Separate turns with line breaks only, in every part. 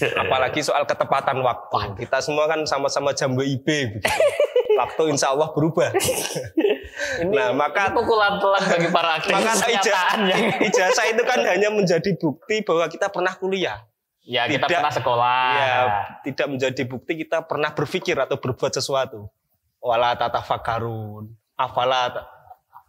Apalagi soal ketepatan waktu. Kita semua kan sama-sama jam WIB begitu. Waktu insya Allah berubah.
Nah, maka pukulan telak bagi para aktivis
ijazah itu kan hanya menjadi bukti bahwa kita pernah kuliah.
Ya, kita pernah sekolah.
Ya, tidak menjadi bukti kita pernah berpikir atau berbuat sesuatu. Wala tatafakarun, afala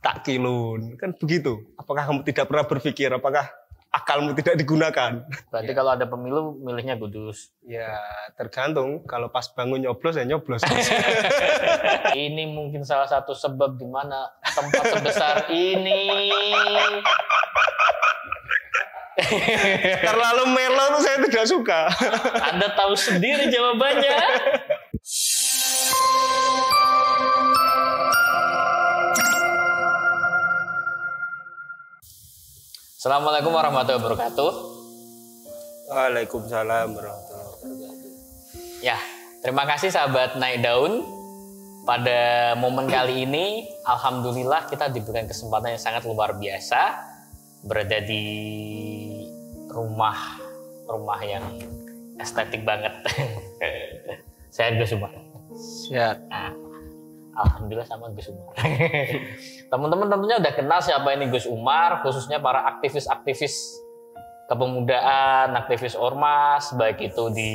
takkilun, kan begitu. Apakah kamu tidak pernah berpikir? Apakah akalmu tidak digunakan?
Berarti kalau ada pemilu, milihnya Kudus.
Ya, tergantung. Kalau pas bangun nyoblos ya nyoblos.
Ini mungkin salah satu sebab di mana tempat sebesar ini
terlalu melo tuh saya tidak suka.
Anda tahu sendiri jawabannya. Assalamualaikum warahmatullahi wabarakatuh.
Waalaikumsalam warahmatullahi wabarakatuh.
Ya, terima kasih sahabat Naik Daun. Pada momen kali ini, alhamdulillah kita diberikan kesempatan yang sangat luar biasa berada di rumah yang estetik banget. Saya Gus Umar.
Siap.
Nah, alhamdulillah sama Gus Umar. Teman-teman tentunya udah kenal siapa ini Gus Umar, khususnya para aktivis-aktivis kepemudaan, aktivis ormas, baik itu di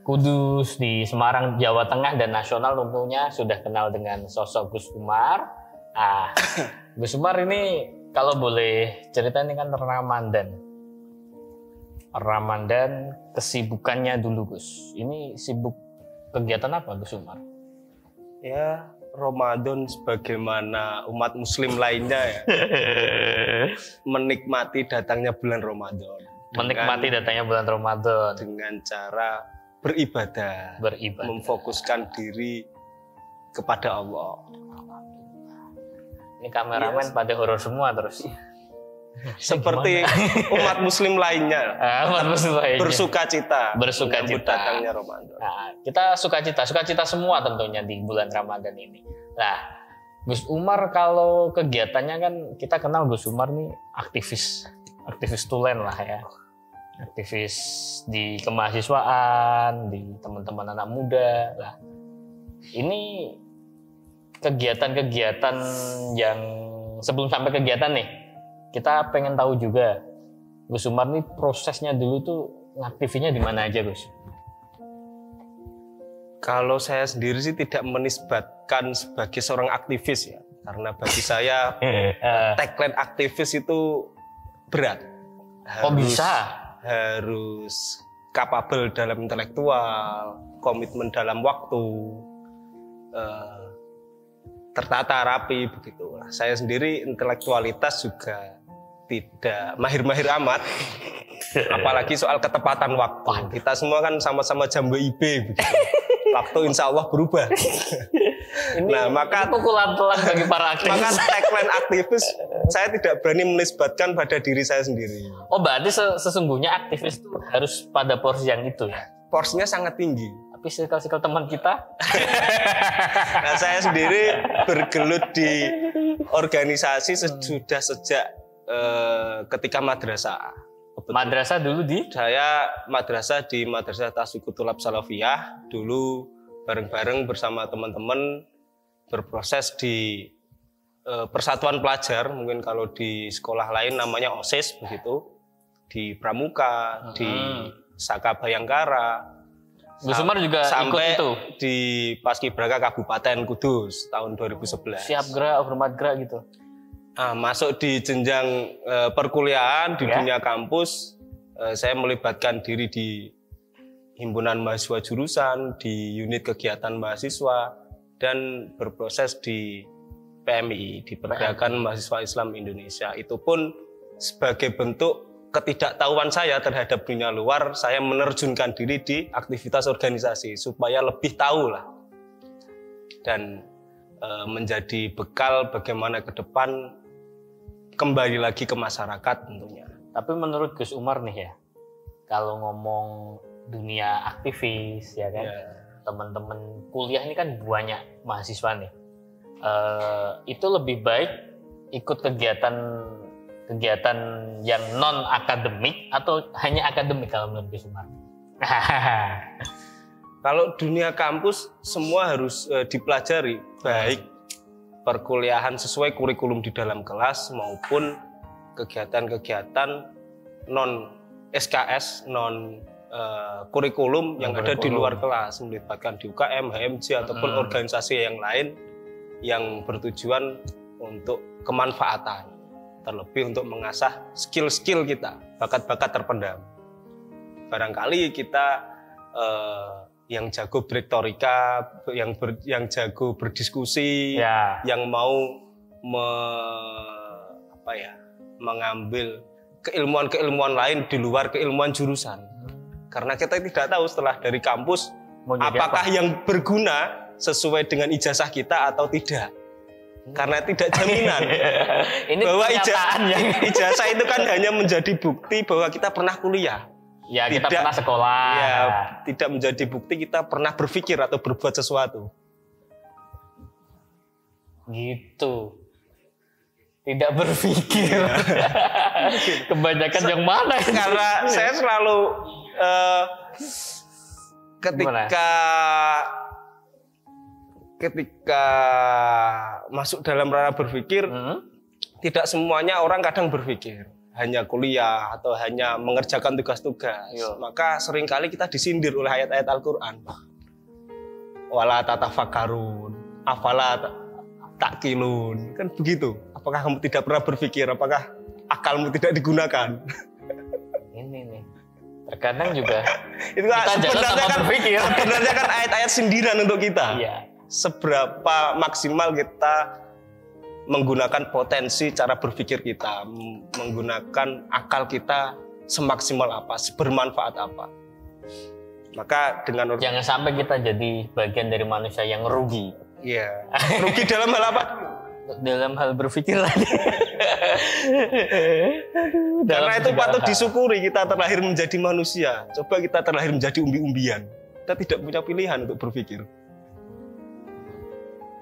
Kudus, di Semarang, Jawa Tengah, dan nasional tentunya sudah kenal dengan sosok Gus Umar. Gus Umar ini kalau boleh cerita ini kan Ramadan kesibukannya dulu Gus. Ini sibuk kegiatan apa Gus Umar?
Ya, Ramadan sebagaimana umat muslim lainnya ya. Menikmati datangnya bulan Ramadan.
Datangnya bulan Ramadan
dengan cara beribadah. Memfokuskan diri kepada Allah.
Ini kameramen pada horor semua terus.
Seperti umat muslim lainnya. Bersuka cita datangnya Ramadan.
Nah, kita sukacita semua tentunya di bulan Ramadan ini. Nah, Gus Umar kalau kegiatannya kan kita kenal Gus Umar nih aktivis tulen lah ya. Aktivis di kemahasiswaan, di teman-teman anak muda. Nah, ini kegiatan-kegiatan yang sebelum sampai kegiatan nih, kita pengen tahu juga Gus Umar nih prosesnya dulu tuh ngaktifinya di mana aja Gus?
Kalau saya sendiri sih tidak menisbatkan sebagai seorang aktivis ya, karena bagi saya tagline aktivis itu berat. Harus capable dalam intelektual, komitmen dalam waktu, tertata rapi begitu. Saya sendiri intelektualitas juga tidak mahir-mahir amat, apalagi soal ketepatan waktu. Kita semua kan sama-sama jam WIB begitu. Waktu insya Allah berubah. Maka
pukulan telak bagi para aktivis.
Maka tagline aktivis saya tidak berani menisbatkan pada diri saya sendiri.
Oh, berarti sesungguhnya aktivis itu harus pada porsi yang itu ya?
Porsinya sangat tinggi.
Tapi circle teman kita.
Nah, saya sendiri bergelut di organisasi sudah sejak ketika madrasah.
Madrasah dulu di?
Saya madrasah di Madrasah Tasfiqut Thulab Salafiyah. Dulu bareng-bareng bersama teman-teman berproses di Persatuan Pelajar. Mungkin kalau di sekolah lain namanya OSIS begitu. Di Pramuka, di Saka Bayangkara.
Gus Umar juga ikut itu?
Di Paskibraka Kabupaten Kudus tahun 2011.
Siap gerak, hormat gerak gitu?
Masuk di jenjang perkuliahan di dunia kampus, saya melibatkan diri di himpunan mahasiswa jurusan, di unit kegiatan mahasiswa, dan berproses di PMI, di Pergerakan Mahasiswa Islam Indonesia. Itu pun sebagai bentuk ketidaktahuan saya terhadap dunia luar, saya menerjunkan diri di aktivitas organisasi supaya lebih tahu lah, dan menjadi bekal bagaimana ke depan kembali lagi ke masyarakat tentunya.
Tapi menurut Gus Umar nih ya, kalau ngomong dunia aktivis ya kan, teman-teman kuliah ini kan banyak mahasiswa nih, itu lebih baik ikut kegiatan kegiatan yang non akademik atau hanya akademik kalau menurut Gus Umar?
Kalau dunia kampus semua harus dipelajari, baik perkuliahan sesuai kurikulum di dalam kelas maupun kegiatan-kegiatan non SKS, non kurikulum yang ada di luar kelas, melibatkan di UKM, HMJ ataupun organisasi yang lain yang bertujuan untuk kemanfaatan, terlebih untuk mengasah skill-skill kita, bakat-bakat terpendam. Barangkali kita yang jago berretorika, yang jago berdiskusi, yang mau mengambil keilmuan-keilmuan lain di luar keilmuan jurusan. Karena kita tidak tahu setelah dari kampus apakah yang berguna sesuai dengan ijazah kita atau tidak. Karena tidak jaminan.
Ini
bahwa ijazah itu kan hanya menjadi bukti bahwa kita pernah kuliah.
Ya, kita pernah sekolah.
Ya, tidak menjadi bukti kita pernah berpikir atau berbuat sesuatu.
Gitu. Tidak berpikir. Kebanyakan yang mana?
Karena saya selalu ketika masuk dalam ranah berpikir, tidak semuanya orang kadang berpikir hanya kuliah atau hanya mengerjakan tugas-tugas. Maka seringkali kita disindir oleh ayat-ayat Al-Quran. Wala tatafakkarun, afala ta'qilun. Kan begitu. Apakah kamu tidak pernah berpikir? Apakah akalmu tidak digunakan?
Ini nih. Terkadang juga
itu kita jalan sama berpikir. Sebenarnya kan ayat-ayat sindiran untuk kita.
Iya.
Seberapa maksimal kita menggunakan potensi cara berpikir kita, menggunakan akal kita semaksimal apa, sebermanfaat apa. Maka dengan
jangan sampai kita jadi bagian dari manusia yang rugi.
Iya. Rugi dalam hal apa?
Dalam hal berpikir lagi.
Karena itu patut disyukuri kita terlahir menjadi manusia. Coba kita terlahir menjadi umbi-umbian. Kita tidak punya pilihan untuk berpikir.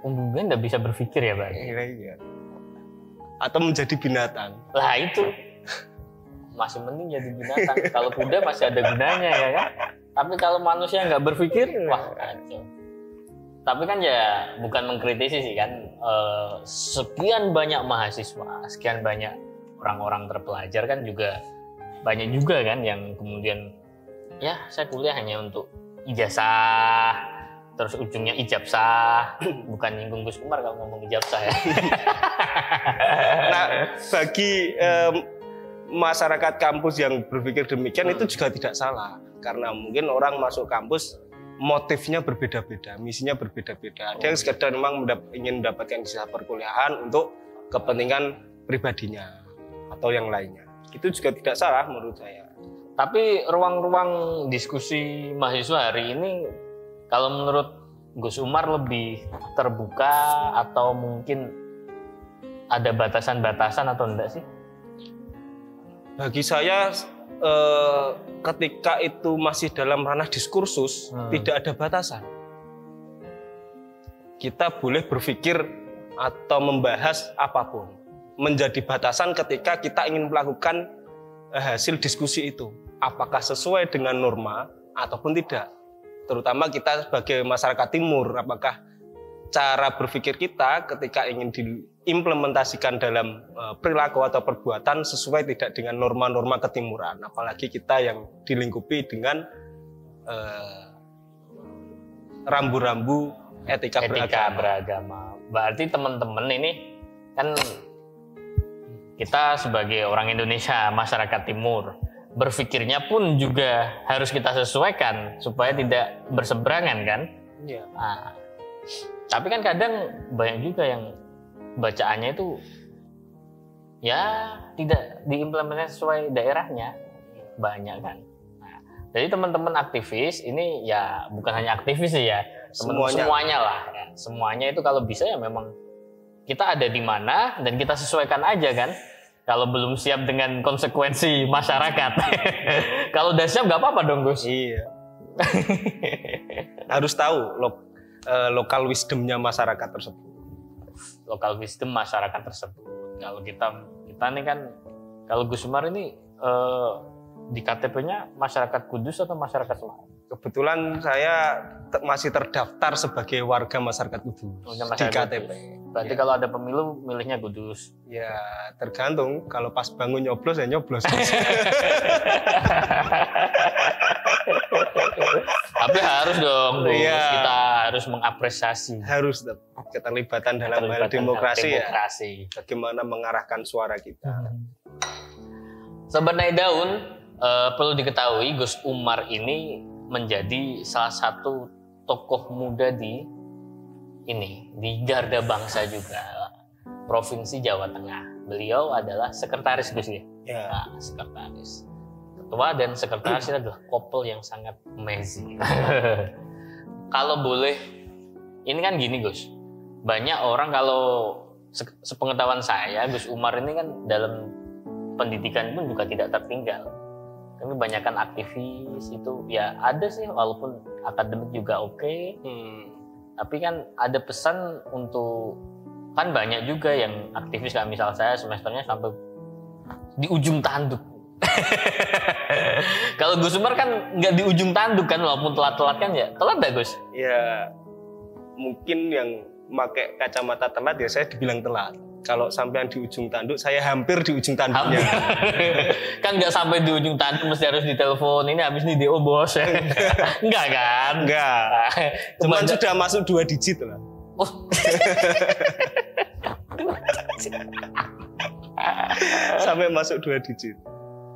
Umbi-umbian tidak bisa berpikir ya, Bang?
Iya. Atau menjadi binatang.
Lah itu. Masih mending jadi binatang. Kalau kuda masih ada gunanya ya kan? Tapi kalau manusia nggak berpikir, wah kacau. Tapi kan ya bukan mengkritisi sih kan, sekian banyak mahasiswa, sekian banyak orang-orang terpelajar kan juga banyak juga kan yang kemudian ya saya kuliah hanya untuk ijazah, terus ujungnya ijabsah, bukan nyinggung Gus Umar kalau ngomong ijabsah ya.
Nah bagi masyarakat kampus yang berpikir demikian itu juga tidak salah, karena mungkin orang masuk kampus motifnya berbeda-beda, misinya berbeda-beda. Ada yang sekedar memang ingin mendapatkan ijazah perkuliahan untuk kepentingan pribadinya atau yang lainnya. Itu juga tidak salah menurut saya.
Tapi ruang-ruang diskusi mahasiswa hari ini, kalau menurut Gus Umar lebih terbuka atau mungkin ada batasan-batasan atau enggak sih?
Bagi saya ketika itu masih dalam ranah diskursus, tidak ada batasan. Kita boleh berpikir atau membahas apapun. Menjadi batasan ketika kita ingin melakukan hasil diskusi itu. Apakah sesuai dengan norma ataupun tidak. Terutama kita sebagai masyarakat timur, apakah cara berpikir kita ketika ingin diimplementasikan dalam perilaku atau perbuatan sesuai tidak dengan norma-norma ketimuran, apalagi kita yang dilingkupi dengan rambu-rambu etika beragama.
Berarti teman-teman ini kan kita sebagai orang Indonesia, masyarakat timur, berpikirnya pun juga harus kita sesuaikan supaya tidak berseberangan kan?
Iya.
Nah, tapi kan kadang banyak juga yang bacaannya itu ya tidak diimplementasikan sesuai daerahnya, banyak kan. Nah, jadi teman-teman aktivis ini ya bukan hanya aktivis sih ya, semuanya lah. Ya. Semuanya itu kalau bisa ya memang kita ada di mana dan kita sesuaikan aja kan. Kalau belum siap dengan konsekuensi masyarakat, kalau udah siap nggak apa-apa dong Gus.
Iya. Harus tahu lokal wisdomnya masyarakat tersebut.
Lokal wisdom masyarakat tersebut. Kalau kita ini kan Kalau Gus Umar ini di KTP-nya masyarakat Kudus atau masyarakat Semarang?
Kebetulan saya masih terdaftar sebagai warga masyarakat Kudus di KTP.
Berarti kalau ada pemilu milihnya Kudus.
Ya tergantung. Kalau pas bangun nyoblos ya nyoblos.
Tapi harus dong, Gus.
Iya.
Kita harus mengapresiasi.
Harus keterlibatan dalam hal demokrasi ya. Bagaimana mengarahkan suara kita.
Sobat Naik Daun, perlu diketahui Gus Umar ini menjadi salah satu tokoh muda di Garda Bangsa juga, Provinsi Jawa Tengah. Beliau adalah sekretaris Gus ya. Nah, sekretaris. Ketua dan sekretaris ini adalah couple yang sangat amazing. Kalau boleh, ini kan gini Gus. Banyak orang kalau sepengetahuan saya, Gus Umar ini kan dalam pendidikan pun juga tidak tertinggal. Kami banyakkan aktivis itu ya ada sih, walaupun akademik juga oke. Tapi kan ada pesan untuk, kan banyak juga yang aktivis kayak misal saya semesternya sampai di ujung tanduk. Kalau Gus Umar kan nggak di ujung tanduk kan, walaupun telat-telat kan ya telat dah Gus.
Ya mungkin yang pakai kacamata telat ya saya dibilang telat. Kalau sampean di ujung tanduk, saya hampir di ujung tanduknya.
Kan nggak sampai di ujung tanduk, mesti harus ditelepon. Ini habis nih DO bos. Enggak kan?
Enggak. Cuman sudah masuk 2 digit lah.
Oh.
Sampai masuk 2 digit.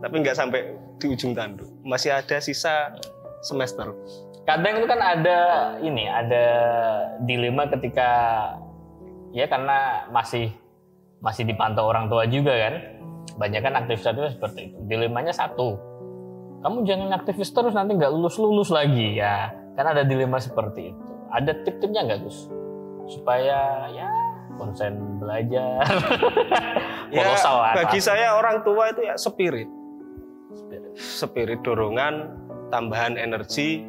Tapi nggak sampai di ujung tanduk. Masih ada sisa semester.
Kadang itu kan ada dilema ketika ya karena masih dipantau orang tua juga kan. Banyak kan aktivis-aktivis seperti itu. Dilemanya satu, kamu jangan aktivis terus nanti nggak lulus lagi ya. Kan ada dilema seperti itu. Ada tip-tipnya nggak Gus? Supaya ya konsen belajar.
Ya, bagi saya orang tua itu ya spirit dorongan, tambahan energi.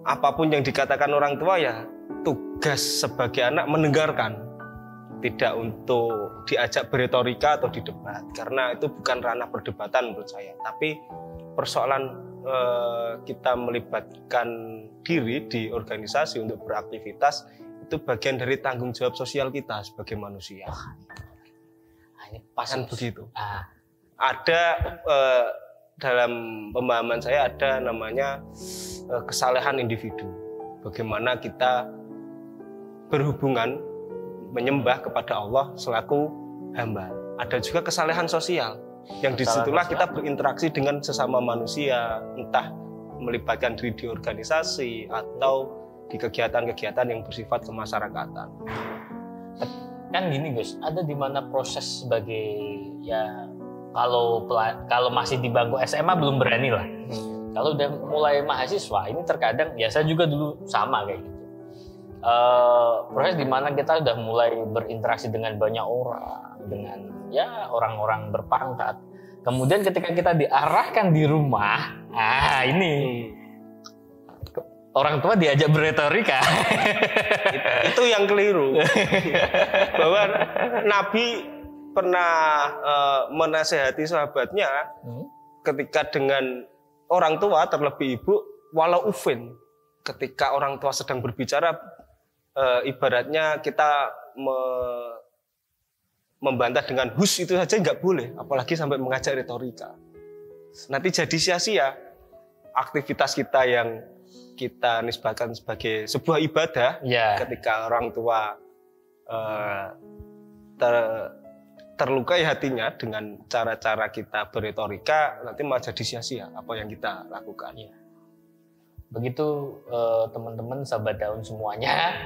Apapun yang dikatakan orang tua ya tugas sebagai anak mendengarkan. Tidak untuk diajak beretorika atau didebat, karena itu bukan ranah perdebatan menurut saya. Tapi persoalan kita melibatkan diri di organisasi untuk beraktivitas itu bagian dari tanggung jawab sosial kita sebagai manusia.
Ini pasan
begitu. Ada dalam pemahaman saya ada namanya kesalehan individu. Bagaimana kita berhubungan menyembah kepada Allah selaku hamba. Ada juga kesalehan sosial yang disitulah kita berinteraksi dengan sesama manusia, entah melibatkan diri di organisasi atau di kegiatan-kegiatan yang bersifat kemasyarakatan.
Kan gini Gus, ada di mana proses sebagai ya kalau masih di bangku SMA belum berani lah. Kalau udah mulai mahasiswa ini terkadang ya saya juga dulu sama kayak gitu. Proses di mana kita udah mulai berinteraksi dengan banyak orang, dengan ya orang-orang berpangkat. Kemudian ketika kita diarahkan di rumah, ini orang tua diajak beretorika.
Itu yang keliru. Bahwa Nabi pernah menasehati sahabatnya ketika dengan orang tua, terlebih ibu, walau ufin. Ketika orang tua sedang berbicara, ibaratnya kita membantah dengan hus itu saja nggak boleh, apalagi sampai mengajak retorika. Nanti jadi sia-sia aktivitas kita yang kita nisbahkan sebagai sebuah ibadah. Ketika orang tua terlukai hatinya dengan cara-cara kita beretorika, nanti malah jadi sia-sia apa yang kita lakukan.
Begitu teman-teman sahabat daun semuanya,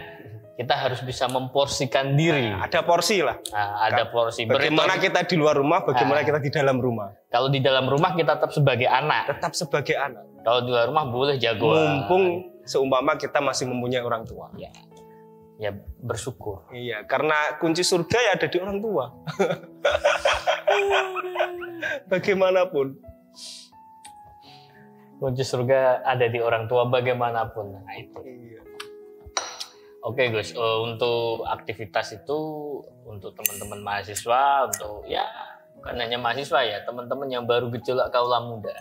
kita harus bisa memporsikan diri.
Ada porsi lah.
Ada porsi.
Bagaimana kita di luar rumah, bagaimana kita di dalam rumah.
Kalau di dalam rumah kita tetap sebagai anak.
Tetap sebagai anak.
Kalau di luar rumah boleh jagoan.
Mumpung seumpama kita masih mempunyai orang tua.
Ya bersyukur.
Iya, karena kunci surga ya ada di orang tua. Bagaimanapun.
Kunci surga ada di orang tua bagaimanapun. Nah itu.
Iya.
Oke Gus, untuk aktivitas itu untuk teman-teman mahasiswa, untuk ya bukan hanya mahasiswa ya, teman-teman yang baru gejolak kaula muda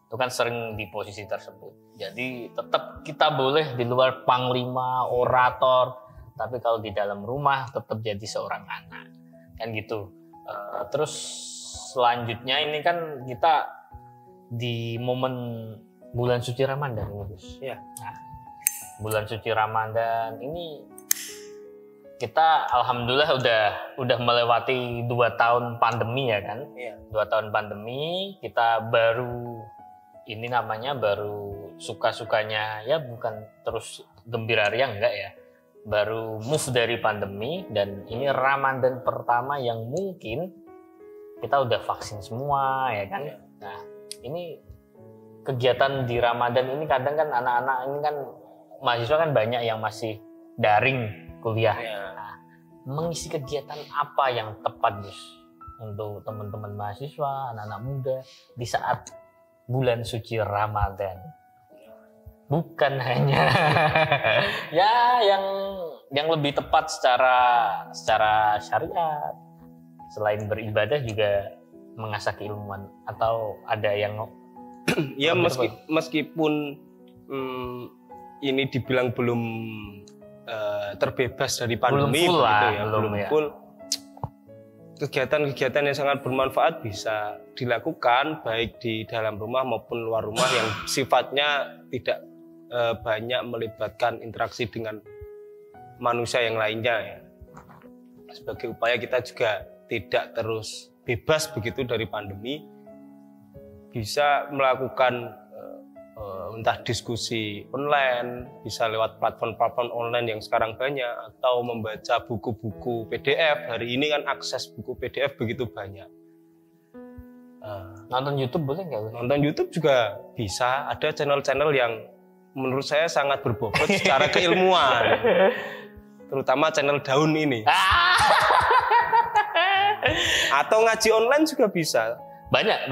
itu kan sering di posisi tersebut. Jadi tetap kita boleh di luar panglima, orator, tapi kalau di dalam rumah tetap jadi seorang anak, kan gitu. Terus selanjutnya ini kan kita di momen bulan suci Ramadan, Gus.
Ya.
Nah, bulan suci Ramadan ini kita alhamdulillah udah melewati 2 tahun pandemi ya kan.
Iya.
2 tahun pandemi kita baru suka-sukanya ya, bukan terus gembira ria enggak ya. Baru move dari pandemi dan ini Ramadan pertama yang mungkin kita udah vaksin semua ya kan. Nah, ini kegiatan di Ramadan ini kadang kan anak-anak ini kan mahasiswa kan banyak yang masih daring kuliah. Nah, mengisi kegiatan apa yang tepat Gus untuk teman-teman mahasiswa, anak-anak muda di saat bulan suci Ramadan? Bukan hanya ya yang lebih tepat secara syariat, selain beribadah juga mengasah keilmuan, atau ada yang
ya meskipun ini dibilang belum terbebas dari pandemi,
belum full
begitu
lah,
ya,
belum ya.
full. Kegiatan-kegiatan yang sangat bermanfaat bisa dilakukan baik di dalam rumah maupun luar rumah yang sifatnya tidak banyak melibatkan interaksi dengan manusia yang lainnya ya. Sebagai upaya kita juga tidak terus bebas begitu dari pandemi, bisa melakukan entah diskusi online, bisa lewat platform-platform online yang sekarang banyak, atau membaca buku-buku PDF. Hari ini kan akses buku PDF begitu banyak.
Nonton YouTube boleh nggak?
Nonton YouTube juga bisa. Ada channel-channel yang menurut saya sangat berbobot secara keilmuan, terutama channel Daun ini. Atau ngaji online juga bisa.
Banyak.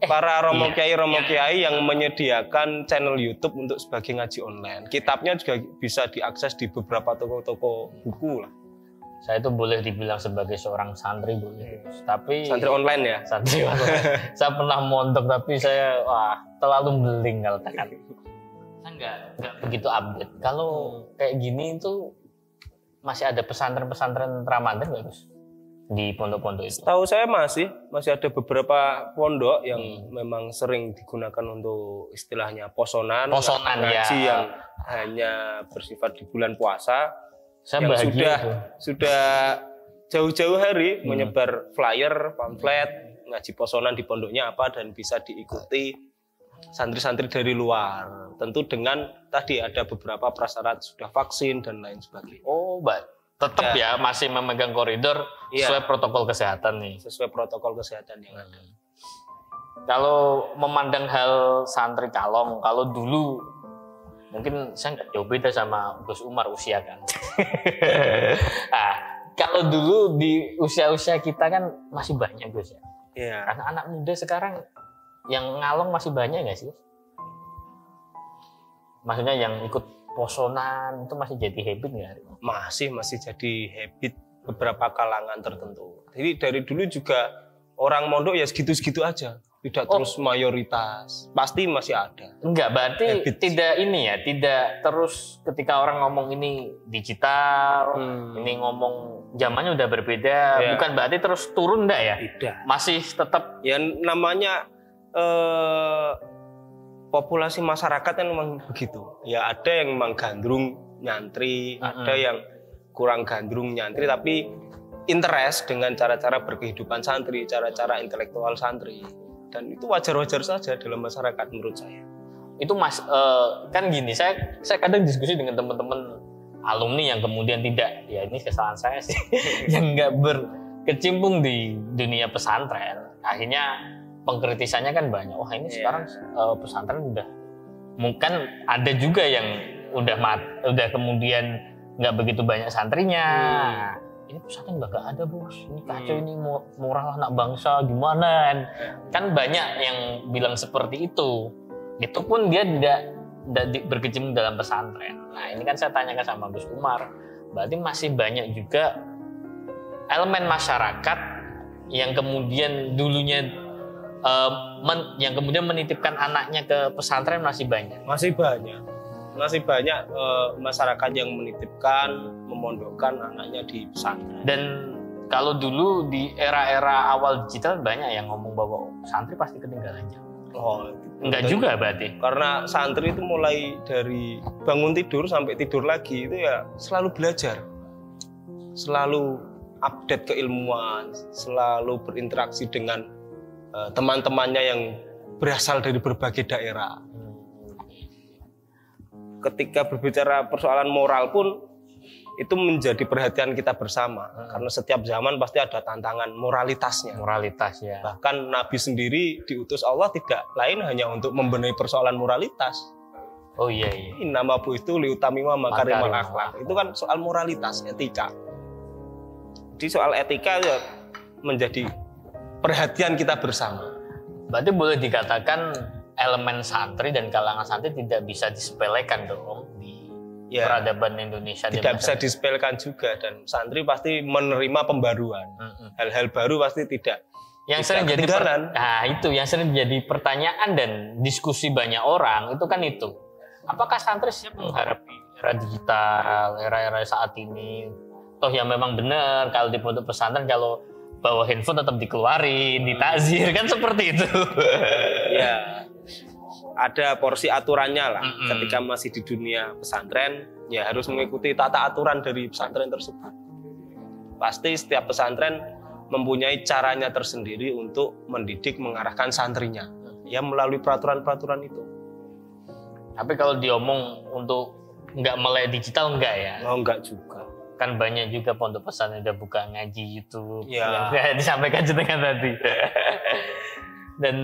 Para romo kiai yang menyediakan channel YouTube untuk sebagai ngaji online. Kitabnya juga bisa diakses di beberapa toko-toko buku lah.
Saya itu boleh dibilang sebagai seorang santri boleh, tapi
santri online ya.
Santri online. Saya pernah mondok tapi saya terlalu beling kalau tekan. Saya nggak begitu update. Kalau kayak gini itu masih ada pesantren-pesantren Ramadan nggak Gus? Di pondok-pondok itu?
Tahu saya masih ada beberapa pondok yang memang sering digunakan untuk istilahnya posonan ngaji
ya.
Yang hanya bersifat di bulan puasa.
Saya
yang sudah jauh-jauh hari menyebar flyer, pamflet ngaji posonan di pondoknya apa, dan bisa diikuti santri-santri dari luar. Tentu dengan tadi ada beberapa prasyarat sudah vaksin dan lain sebagainya.
Oh, baik. Tetap ya masih memegang koridor sesuai protokol kesehatan nih.
Sesuai protokol kesehatan yang ada.
Kalau memandang hal santri Kalong, kalau dulu mungkin saya nggak jauh beda sama Gus Umar usia kan. Kalau dulu di usia-usia kita kan masih banyak Gus ya.
Iya.
Anak-anak muda sekarang yang ngalong masih banyak nggak sih? Maksudnya yang ikut posonan itu masih jadi habit nggak?
Masih jadi habit beberapa kalangan tertentu. Jadi dari dulu juga orang mondok ya segitu-segitu aja, tidak terus mayoritas. Pasti masih ada.
Enggak, berarti
habit.
Tidak terus ketika orang ngomong ini digital, ini ngomong zamannya udah berbeda, bukan berarti terus turun enggak ya?
Tidak.
Masih tetap
ya namanya populasi masyarakat kan memang begitu. Ya ada yang memang gandrung nyantri, ada yang kurang gandrung nyantri tapi interest dengan cara-cara berkehidupan santri, cara-cara intelektual santri, dan itu wajar-wajar saja dalam masyarakat menurut saya.
Itu kan gini, saya kadang diskusi dengan teman-teman alumni yang kemudian tidak, ya ini kesalahan saya sih, yang nggak berkecimpung di dunia pesantren, akhirnya pengkritisannya kan banyak. Wah ini sekarang pesantren mungkin ada juga yang udah kemudian nggak begitu banyak santrinya. Ini pesantren nggak ada bos, ini kacau, ini moral anak bangsa gimana? Kan banyak yang bilang seperti itu. Itu pun dia berkecimpung dalam pesantren. Nah ini kan saya tanyakan sama Gus Umar, berarti masih banyak juga elemen masyarakat yang kemudian dulunya yang kemudian menitipkan anaknya ke pesantren masih banyak.
Masih banyak masyarakat yang menitipkan, memondokkan anaknya di pesantren.
Dan kalau dulu di era-era awal digital banyak yang ngomong bahwa santri pasti ketinggalan jauh.
Oh,
enggak juga berarti.
Karena santri itu mulai dari bangun tidur sampai tidur lagi itu ya selalu belajar. Selalu update keilmuan, selalu berinteraksi dengan teman-temannya yang berasal dari berbagai daerah. Ketika berbicara persoalan moral pun itu menjadi perhatian kita bersama, karena setiap zaman pasti ada tantangan moralitasnya.
Moralitas ya.
Bahkan Nabi sendiri diutus Allah tidak lain hanya untuk membenahi persoalan moralitas.
Oh iya.
Nama bu itu liutamima makarimal akhlak. Itu kan soal moralitas, etika. Jadi soal etika ya menjadi perhatian kita bersama.
Berarti boleh dikatakan elemen santri dan kalangan santri tidak bisa disepelekan dong di peradaban Indonesia.
Tidak bisa disepelekan juga, dan santri pasti menerima pembaruan. Hal-hal baru pasti tidak.
Yang sering jadi yang sering jadi pertanyaan dan diskusi banyak orang itu kan itu. Apakah santri siap menghadapi era digital, era-era saat ini? Toh yang memang benar kalau di pondok pesantren kalau bawa handphone tetap dikeluarin, ditakzir kan seperti itu.
Ya. Ada porsi aturannya lah. Ketika masih di dunia pesantren, ya harus mengikuti tata aturan dari pesantren tersebut. Pasti setiap pesantren mempunyai caranya tersendiri untuk mendidik, mengarahkan santrinya, ya melalui peraturan-peraturan itu.
Tapi kalau diomong untuk nggak melek digital enggak ya?
Oh, enggak juga.
Kan banyak juga pondok pesantren udah buka ngaji YouTube
ya.
Yang disampaikan jenengan tadi. Dan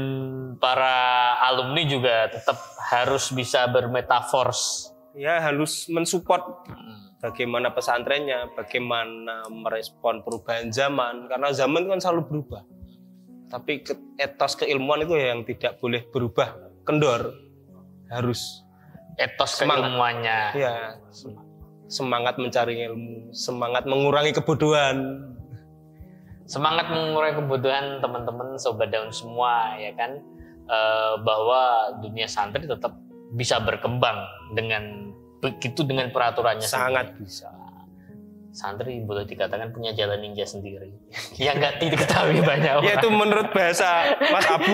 para alumni juga tetap harus bisa bermetafors.
Ya, harus mensupport bagaimana pesantrennya, bagaimana merespon perubahan zaman. Karena zaman itu kan selalu berubah. Tapi etos keilmuan itu yang tidak boleh berubah kendor. Harus
etos keilmuannya.
Ya, semangat mencari ilmu, semangat mengurangi kebodohan.
Semangat mengurangi kebutuhan teman-teman sobat daun semua ya kan, bahwa dunia santri tetap bisa berkembang dengan begitu dengan peraturannya
sangat
sendiri.
Bisa.
Santri boleh dikatakan punya jalan ninja sendiri yang nggak diketahui banyak orang.
Ya itu menurut bahasa Mas Abu.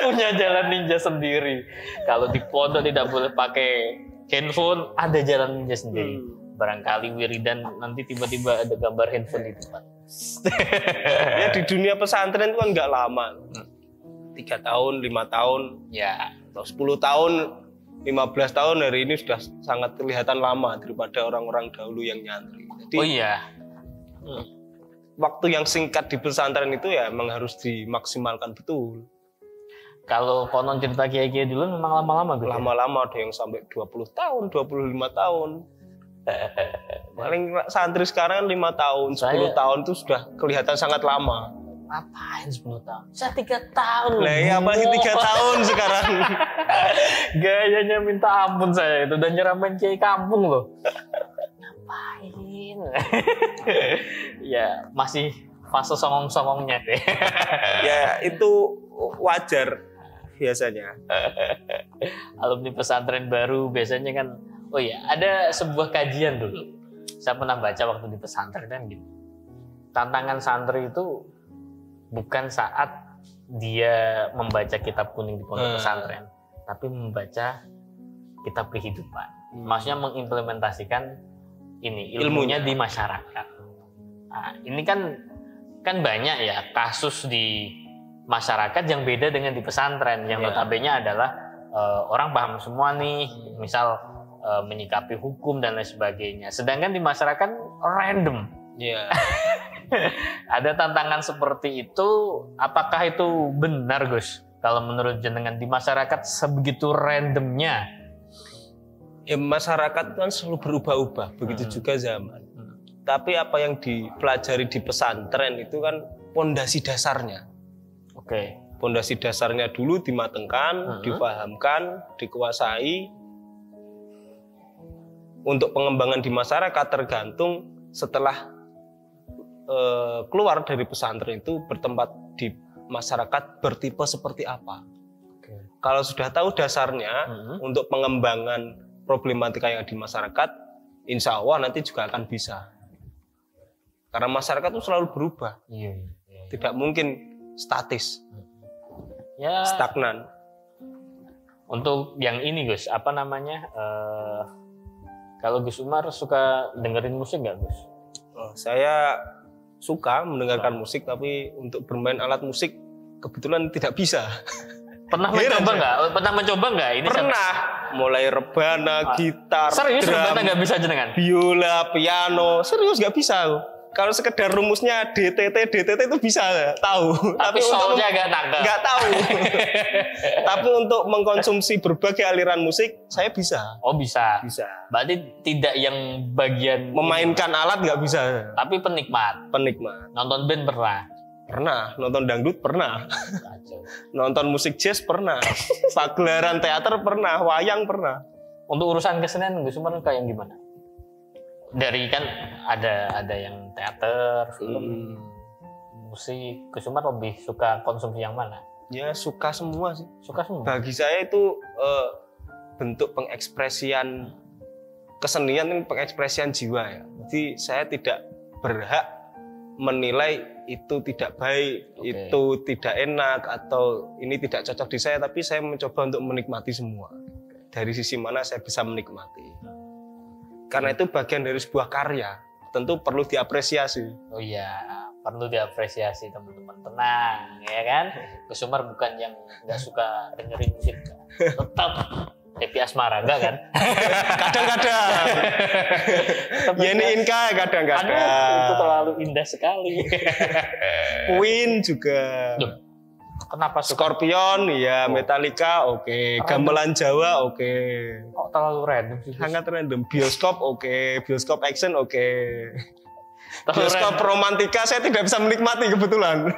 Punya jalan ninja sendiri. Kalau di pondok tidak boleh pakai handphone, ada jalan ninja sendiri. Barangkali wiridan nanti tiba-tiba ada gambar handphone di depan.
Ya di dunia pesantren itu kan nggak lama, 3 tahun, 5 tahun,
ya,
atau 10 tahun, 15 tahun hari ini sudah sangat kelihatan lama daripada orang-orang dahulu yang nyantri. Jadi,
oh iya,
waktu yang singkat di pesantren itu ya memang harus dimaksimalkan betul.
Kalau konon cerita kiai-kiai dulu memang lama-lama gitu.
Lama-lama ada yang sampai 20 tahun, 25 tahun. Paling santri sekarang 5 tahun, 10 tahun itu sudah kelihatan sangat lama.
Ngapain 10 tahun? Saya 3 tahun.
Lah ya masih 3 tahun sekarang.
Gayanya minta ampun saya itu, dan nyeramain kiai kampung loh. Ngapain? Ya masih fase songong-songongnya deh.
Ya itu wajar biasanya.
Alumni pesantren baru biasanya kan. Oh iya, ada sebuah kajian dulu. Saya pernah baca waktu di pesantren kan gitu. Tantangan santri itu bukan saat dia membaca kitab kuning di pondok pesantren, tapi membaca kitab kehidupan. Maksudnya mengimplementasikan ilmunya di masyarakat. Nah, ini kan banyak ya kasus di masyarakat yang beda dengan di pesantren. Yang notabene adalah orang paham semua nih, misal menyikapi hukum dan lain sebagainya. Sedangkan di masyarakat random.
Iya.
Ada tantangan seperti itu. Apakah itu benar, Gus? Kalau menurut jenengan di masyarakat sebegitu randomnya?
Ya masyarakat kan selalu berubah-ubah. Begitu juga zaman. Tapi apa yang dipelajari di pesantren itu kan pondasi dasarnya.
Oke.
pondasi dasarnya dulu dimatengkan, dipahamkan, dikuasai. Untuk pengembangan di masyarakat tergantung setelah keluar dari pesantren itu bertempat di masyarakat bertipe seperti apa. Kalau sudah tahu dasarnya untuk pengembangan problematika yang di masyarakat, insya Allah nanti juga akan bisa. Karena masyarakat itu selalu berubah, tidak mungkin statis, stagnan.
Untuk yang ini Gus, apa namanya? Kalau Gus Umar suka dengerin musik nggak Gus?
Saya suka mendengarkan musik, tapi untuk bermain alat musik kebetulan tidak bisa.
Pernah mencoba nggak? Pernah mencoba nggak? Ini
pernah. Mulai rebana, gitar,
serius
drum,
rebana nggak bisa jenengan?
Biola, piano, serius nggak bisa. Kalau sekedar rumusnya DTT itu bisa tahu.
Tapi soalnya nggak
tahu. Tapi untuk mengkonsumsi berbagai aliran musik, saya bisa.
Oh bisa.
Bisa.
Berarti tidak yang bagian
memainkan alat nggak bisa.
Tapi penikmat. Nonton band pernah.
Pernah. Nonton dangdut pernah. Nonton musik jazz pernah. Pagelaran teater pernah. Wayang pernah.
Untuk urusan kesenian Gus Umar kayak gimana? Dari kan ada yang teater, film, musik. Gus Umar lebih suka konsumsi yang mana?
Ya suka semua sih.
Suka semua.
Bagi saya itu bentuk pengekspresian kesenian, ini pengekspresian jiwa ya. Jadi saya tidak berhak menilai itu tidak baik, itu tidak enak, atau ini tidak cocok di saya. Tapi saya mencoba untuk menikmati semua. Dari sisi mana saya bisa menikmati. Karena itu bagian dari sebuah karya, tentu perlu diapresiasi.
Oh iya, perlu diapresiasi teman-teman. Tenang, ya kan? Gus Umar bukan yang nggak suka dengerin musik, tetap happy asmara, enggak kan?
Kadang-kadang. Ya ini Inka kadang-kadang.
Itu terlalu indah sekali.
Queen juga.
Duh, kenapa suka?
Scorpion, ya Metallica, oke. Gamelan Jawa, oke.
Kok terlalu random sih?
Sangat random. Bioskop, oke. Bioskop action, oke. Bioskop romantika saya tidak bisa menikmati kebetulan.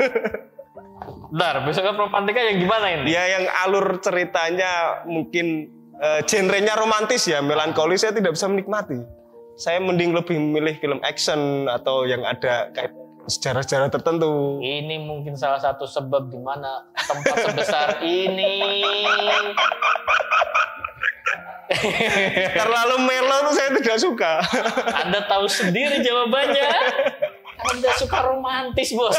Bentar, bioskop romantika yang gimana ini?
Ya yang alur ceritanya mungkin genrenya romantis ya, melankolis, saya tidak bisa menikmati. Saya mending lebih memilih film action atau yang ada kayak sejarah-sejarah tertentu.
Ini mungkin salah satu sebab di mana tempat sebesar ini
terlalu melo tuh saya tidak suka.
Anda tahu sendiri jawabannya. Anda suka romantis, Bos.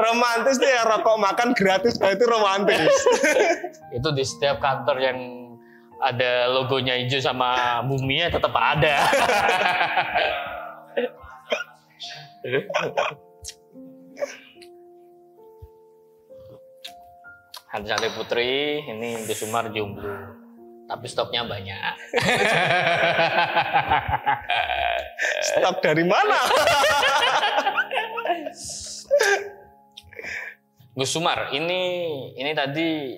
Romantis tuh ya rokok makan gratis, nah itu romantis.
Itu di setiap kantor yang ada logonya hijau sama buminya tetap ada. Santai Putri, ini Gus Umar jomblo, tapi stoknya banyak.
Stok dari mana?
Gus Umar, ini tadi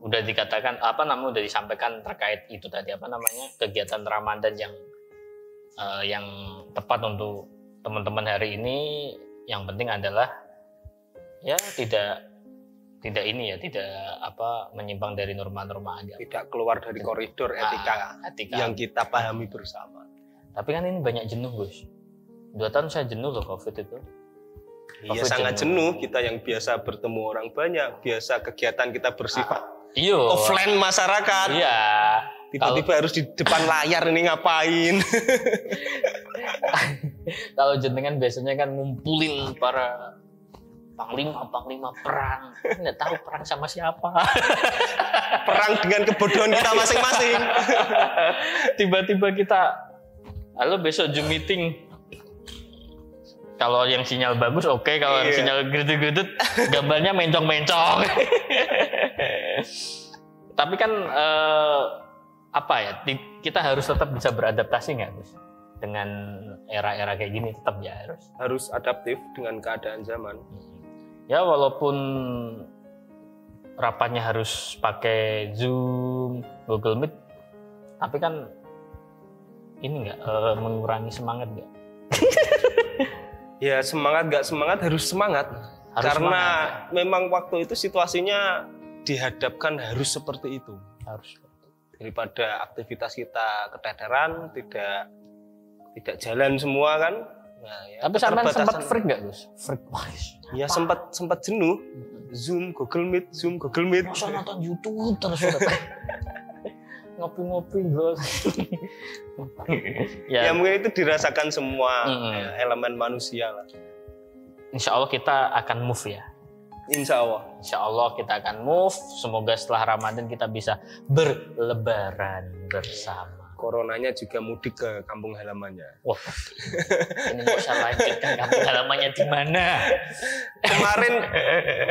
udah dikatakan udah disampaikan terkait itu tadi kegiatan Ramadan yang tepat untuk teman-teman hari ini. Yang penting adalah ya tidak menyimpang dari norma-norma agama,
tidak keluar dari koridor etika yang kita pahami bersama.
Tapi kan ini banyak jenuh, Gus. 2 tahun saya jenuh loh COVID itu.
Iya, sangat jenuh. Kita yang biasa bertemu orang banyak, biasa kegiatan kita bersifat offline masyarakat.
Iya.
Tiba-tiba harus di depan layar ini ngapain?
Kalau jenengan biasanya kan ngumpulin para panglima perang, nggak tahu perang sama siapa.
Perang dengan kebodohan kita masing-masing.
Tiba-tiba kita, halo besok Zoom meeting. Kalau yang sinyal bagus oke, kalau yang sinyal gedut-gedut gambarnya mencong-mencong. Tapi kan kita harus tetap bisa beradaptasi nggak, Gus? Dengan era-era kayak gini tetap ya
harus adaptif dengan keadaan zaman.
Ya walaupun rapatnya harus pakai Zoom, Google Meet, tapi kan ini nggak mengurangi semangat nggak?
Ya semangat nggak semangat harus semangat. Karena
semangat,
memang waktu itu situasinya dihadapkan harus seperti itu.
harus.
Daripada aktivitas kita keteteran, tidak jalan semua kan. Nah, ya,
Tapi sampean sempat
keterbatasan.
freak nggak Gus? Freak. Wah,
Ya sempat jenuh. Zoom, Google Meet.
masa nonton YouTube terus udah. Ngopi-ngopi bro.
Ya mungkin itu dirasakan semua
Mm-mm.
elemen manusia lah.
Insya Allah kita akan move ya.
Insya Allah.
Insya Allah kita akan move. Semoga setelah Ramadan kita bisa berlebaran bersama.
Coronanya juga mudik ke kampung halamannya.
Wah, ini nggak usah lanjutkan kampung halamannya di mana?
Kemarin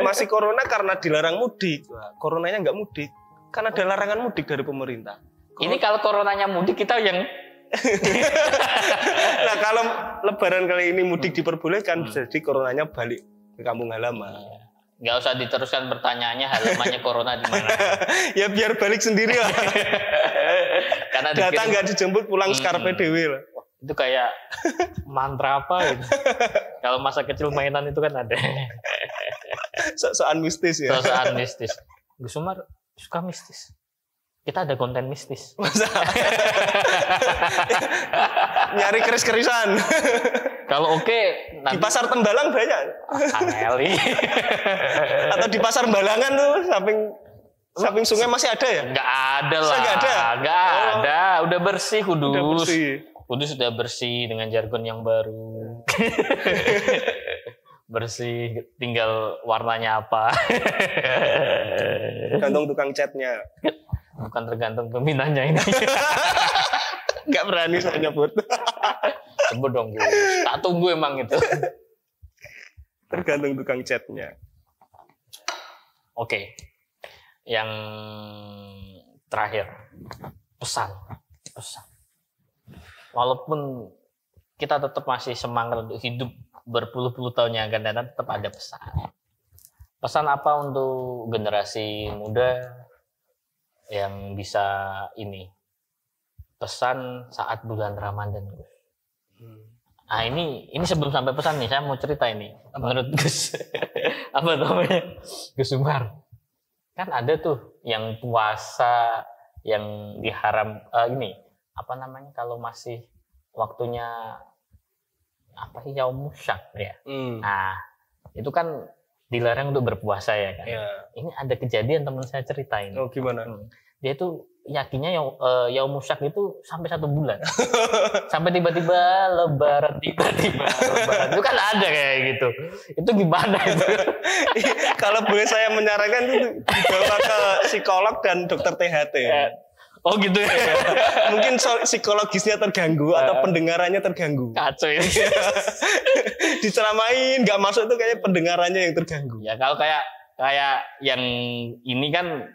masih corona karena dilarang mudik. Wah, coronanya nggak mudik. Kan ada larangan mudik dari pemerintah.
Ini kalau coronanya mudik kita yang
Nah kalau lebaran kali ini mudik diperbolehkan, bisa jadi coronanya balik ke kampung halaman.
nggak usah diteruskan pertanyaannya halamannya corona di mana.
Ya biar balik sendiri lah.
Karena
Datang nggak dijemput pulang skarpe dewe lah.
itu kayak mantra apa gitu. Kalau masa kecil mainan itu kan ada.
Soal mistis ya.
Perasaan mistis. Gus Umar suka mistis. Kita ada konten mistis.
Masa? Nyari keris-kerisan.
Kalau oke,
Di
nanti
pasar Tembalang banyak.
Angeli.
Atau di pasar Balangan tuh samping sungai masih ada ya?
Nggak ada lah.
Nggak ada?
Nggak ada. Udah bersih Kudus.
Udah bersih.
Kudus sudah bersih dengan jargon yang baru. Bersih, tinggal warnanya apa.
Gantung tukang catnya.
Bukan tergantung peminatnya ini.
Nggak berani saya nyebut.
Sebut dong Gus. Tak tunggu emang itu.
Tergantung tukang catnya.
Oke. Yang terakhir. Pesan. Walaupun kita tetap masih semangat untuk hidup berpuluh-puluh tahun yang akan datang, tetap ada pesan. Pesan apa untuk generasi muda yang bisa ini? Pesan saat bulan Ramadan, Gus. Nah ini sebelum sampai pesan nih, saya mau cerita ini. Menurut Gus, apa namanya? Gus Umar. Kan ada tuh yang puasa yang diharam ini apa namanya kalau masih waktunya apa sih yaum syak ya. Nah itu kan dilarang untuk berpuasa ya kan.
Ya.
Ini ada kejadian teman saya ceritain.
Oh gimana?
Dia tuh yakinnya yaum syak itu sampai 1 bulan. Sampai tiba-tiba lebaran lebaran. Itu kan ada kayak gitu. Itu gimana itu?
Kalau boleh saya menyarankan itu dibawa ke psikolog dan dokter THT.
Oh gitu ya.
Mungkin psikologisnya terganggu atau pendengarannya terganggu.
Kacau ini.
Diceramain nggak masuk itu kayak pendengarannya yang terganggu.
Ya kalau kayak yang ini kan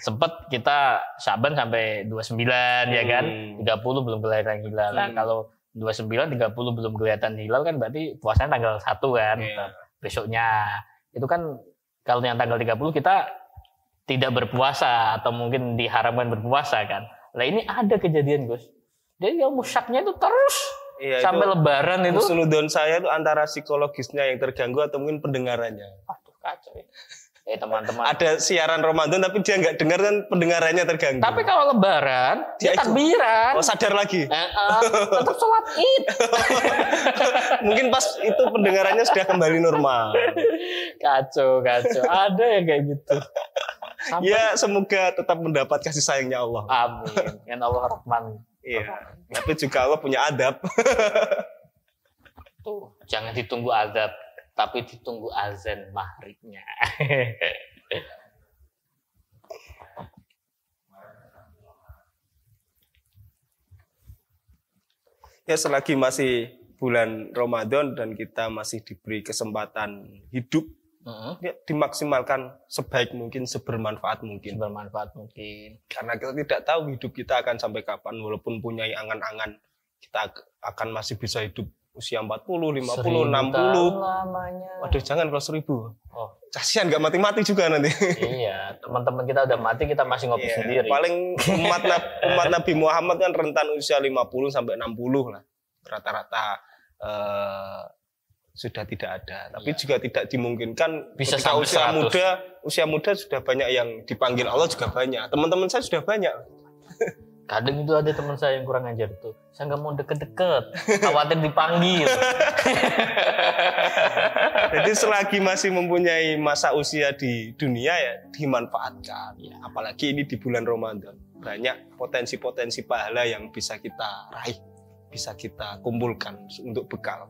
sempet kita Syaban sampai 29 ya kan. 30 belum kelihatan hilal. Nah, kalau 29 30 belum kelihatan hilal kan berarti puasanya tanggal 1 kan. Besoknya. Itu kan kalau yang tanggal 30 kita tidak berpuasa atau mungkin diharamkan berpuasa kan. Nah ini ada kejadian Gus. Jadi yang musyaknya itu terus sampai lebaran itu.
Husnudon saya itu antara psikologisnya yang terganggu atau mungkin pendengarannya.
Aduh kacau ya. Teman-teman.
Ada siaran Ramadan tapi dia nggak dengar kan pendengarannya terganggu.
Tapi kalau lebaran dia takbiran.
Oh sadar lagi.
Tetap sholat Id.
Mungkin pas itu pendengarannya sudah kembali normal.
Kacau. Ada yang kayak gitu. Sampai...
Ya semoga tetap mendapat kasih sayangnya Allah.
Amin. Yang Allah Rahman.
Iya. Tapi juga Allah punya adab.
Tuh, jangan ditunggu adab, tapi ditunggu azan maghribnya.
Ya selagi masih bulan Ramadan dan kita masih diberi kesempatan hidup, ya, dimaksimalkan sebaik mungkin, sebermanfaat mungkin. Karena kita tidak tahu hidup kita akan sampai kapan, walaupun punya angan-angan kita akan masih bisa hidup usia 40, 50, 60. Waduh jangan kalau 1000.
Oh.
Kasihan nggak mati-mati juga nanti.
Iya, teman-teman kita udah mati, kita masih ngopi sendiri.
Paling umat Nabi Muhammad kan rentan usia 50 sampai 60 lah. Rata-rata sudah tidak ada. Tapi juga tidak dimungkinkan
Bisa
ketika
sampai 100.
usia muda sudah banyak yang dipanggil Allah juga banyak. Teman-teman saya sudah banyak.
Kadang itu ada teman saya yang kurang ajar tuh. Saya nggak mau deket-deket, khawatir dipanggil.
Jadi selagi masih mempunyai masa usia di dunia ya dimanfaatkan. Ya, apalagi ini di bulan Ramadan. Banyak potensi-potensi pahala yang bisa kita raih, bisa kita kumpulkan untuk bekal.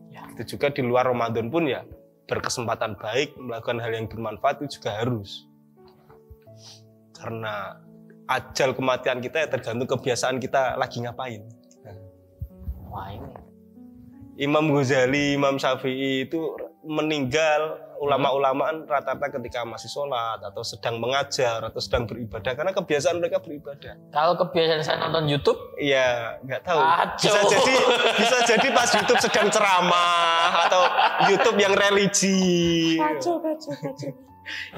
Ya, itu juga di luar Ramadan pun ya berkesempatan baik melakukan hal yang bermanfaat itu juga harus. Karena ajal kematian kita ya tergantung kebiasaan kita lagi ngapain.
Wah ini.
Imam Ghazali, Imam Syafi'i itu meninggal ulama-ulamaan rata-rata ketika masih sholat atau sedang mengajar atau sedang beribadah karena kebiasaan mereka beribadah.
Kalau kebiasaan saya nonton YouTube,
ya nggak tahu.
Aco.
Bisa jadi pas YouTube sedang ceramah atau YouTube yang religi.
Kacau.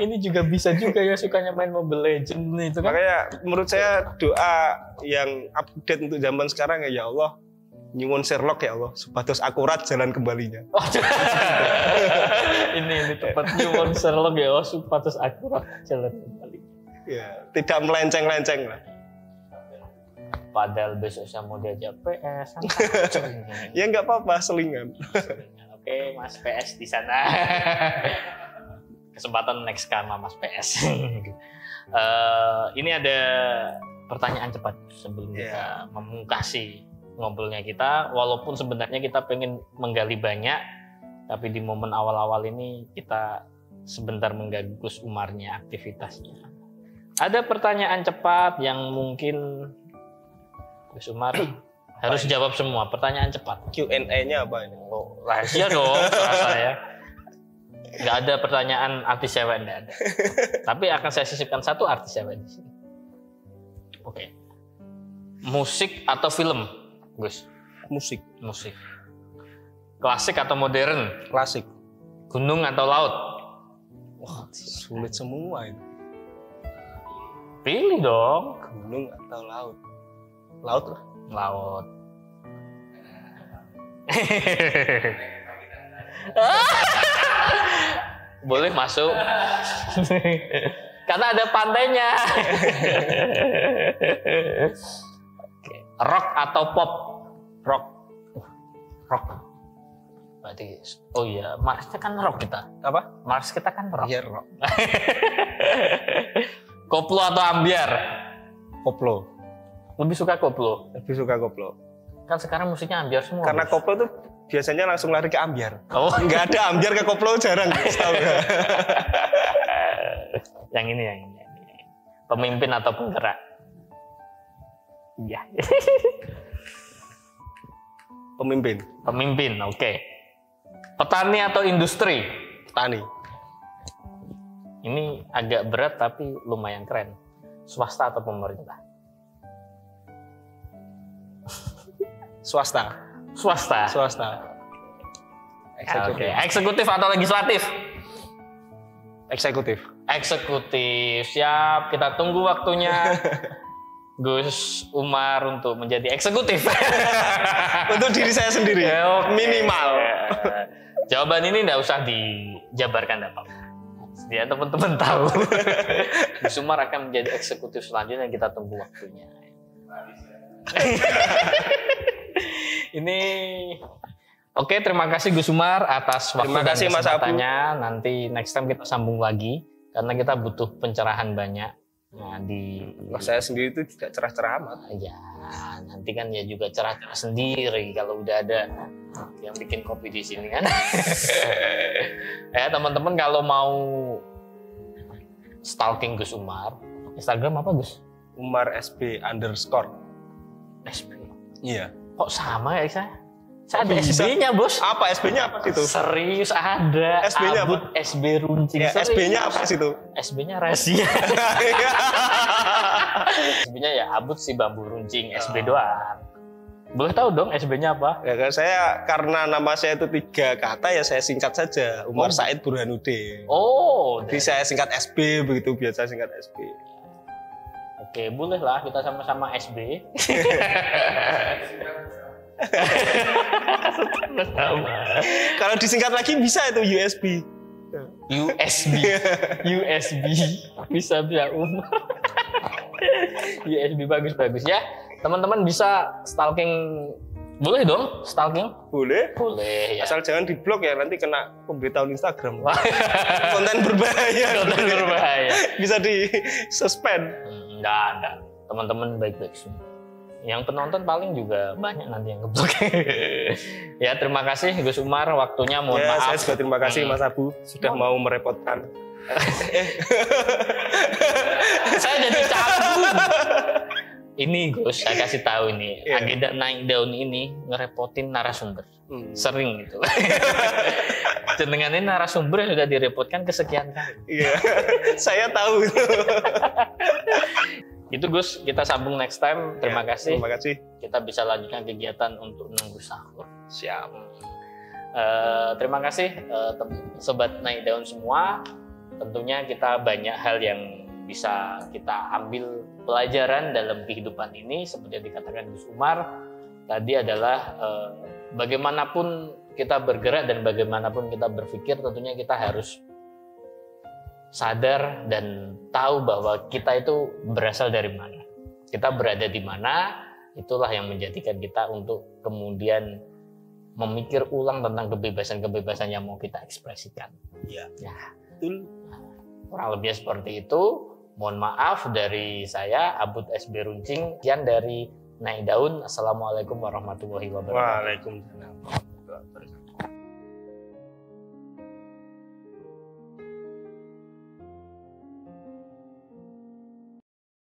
Ini juga bisa juga ya sukanya main Mobile Legends itu kan.
Makanya menurut saya doa yang update untuk zaman sekarang ya Allah nyuwun Sherlock ya Allah supados akurat jalan kembalinya.
Oh, ini tepat nyuwun Sherlock ya Allah supados akurat jalan kembali.
Ya, tidak melenceng-lenceng lah.
Padahal besok saya mau diajak PS.
Ya nggak apa-apa selingan.
Oke, Mas PS di sana. Kesempatan next karma Mas PS. Ini ada pertanyaan cepat sebelum kita memungkasi ngobrolnya kita. Walaupun sebenarnya kita pengen menggali banyak, tapi di momen awal-awal ini kita sebentar mengganggu Gus Umarnya aktivitasnya. Ada pertanyaan cepat yang mungkin Gus Umar harus jawab semua. Pertanyaan cepat.
Q&A-nya apa ini?
Oh, rahasia dong, serasa ya. Nggak ada pertanyaan artis cewek, nggak ada. Tapi akan saya sisipkan satu artis cewek di sini. Oke. Musik atau film, Gus?
Musik.
Klasik atau modern?
Klasik.
Gunung atau laut?
Wah, sulit semua itu.
Pilih dong.
Gunung atau laut? Laut lah.
Laut. Boleh masuk. Karena ada pantainya. Rock atau pop?
Rock.
Berarti, oh iya, Marsnya kan rock kita.
Apa?
Mars kita kan rock.
Iya, rock.
Koplo atau ambiar?
Koplo.
Lebih suka koplo. Kan sekarang musiknya ambiar semua.
Karena koplo tuh biasanya langsung lari ke ambiar.
Oh,
nggak ada ambiar ke koplo jarang.
yang ini. Pemimpin atau penggerak? Iya. Pemimpin, oke. Petani atau industri?
Petani.
Ini agak berat tapi lumayan keren. Swasta atau pemerintah?
Swasta.
Oke. Eksekutif atau legislatif?
Eksekutif.
Siap, kita tunggu waktunya Gus Umar untuk menjadi eksekutif.
Untuk diri saya sendiri. Minimal.
Jawaban ini tidak usah dijabarkan apa-apa. Biar teman-teman tahu. Gus Umar akan menjadi eksekutif selanjutnya, kita tunggu waktunya. Ini oke, terima kasih Gus Umar atas waktu dan kesempatannya. Nanti next time kita sambung lagi karena kita butuh pencerahan banyak. Nah,
saya sendiri itu tidak cerah-cerah amat.
Ya, nanti kan ya juga cerah-cerah sendiri kalau udah ada yang bikin kopi di sini kan. Ya, teman-teman kalau mau stalking Gus Umar, Instagram apa Gus?
Umar SB _
SB.
Iya.
Kok sama ya saya? Saya ada SB-nya, Bos.
Apa SB-nya apa situ?
Serius ada.
SB-nya
apa? SB runcing.
Ya, SB-nya apa situ?
SB-nya rahasia. SB-nya ya Abut si bambu runcing, SB doang. Boleh tahu dong SB-nya apa?
Ya kan saya karena nama saya itu 3 kata ya saya singkat saja. Umar Said Burhanuddin.
Oh,
jadi saya singkat SB begitu, biasa singkat SB.
Oke, boleh lah kita sama-sama SB. Sama.
Kalau disingkat lagi bisa itu USB.
USB bisa Umar. USB bagus ya. Teman-teman bisa stalking, boleh dong stalking?
Boleh
Ya.
Asal jangan diblok ya, nanti kena pemberitahuan Instagram. Konten berbahaya. Bisa di suspend.
Enggak. Teman-teman baik-baik semua. Yang penonton paling juga banyak nanti yang ngeblok. Ya, terima kasih Gus Umar, waktunya mohon maaf.
Saya juga terima kasih Mas Abu sudah mau merepotkan.
Saya jadi cabut. Ini Gus, saya kasih tahu ini, agenda naik daun ini ngerepotin narasumber. Sering gitu. Jenengan ini narasumber yang sudah direpotkan kesekian kali.
Iya, saya tahu itu.
Itu Gus, kita sambung next time. Terima kasih.
Terima kasih.
Kita bisa lanjutkan kegiatan untuk nunggu sahur.
Siap.
Terima kasih sobat naik daun semua. Tentunya kita banyak hal yang bisa kita ambil pelajaran dalam kehidupan ini, seperti yang dikatakan Gus Umar tadi adalah bagaimanapun kita bergerak dan bagaimanapun kita berpikir, tentunya kita harus sadar dan tahu bahwa kita itu berasal dari mana, kita berada di mana. Itulah yang menjadikan kita untuk kemudian memikir ulang tentang kebebasan-kebebasan yang mau kita ekspresikan.
Ya.
Betul. Kurang lebih seperti itu. Mohon maaf dari saya, Abud SB Runcing. Sekian dari Naik Daun. Assalamualaikum warahmatullahi wabarakatuh.
Waalaikumsalam.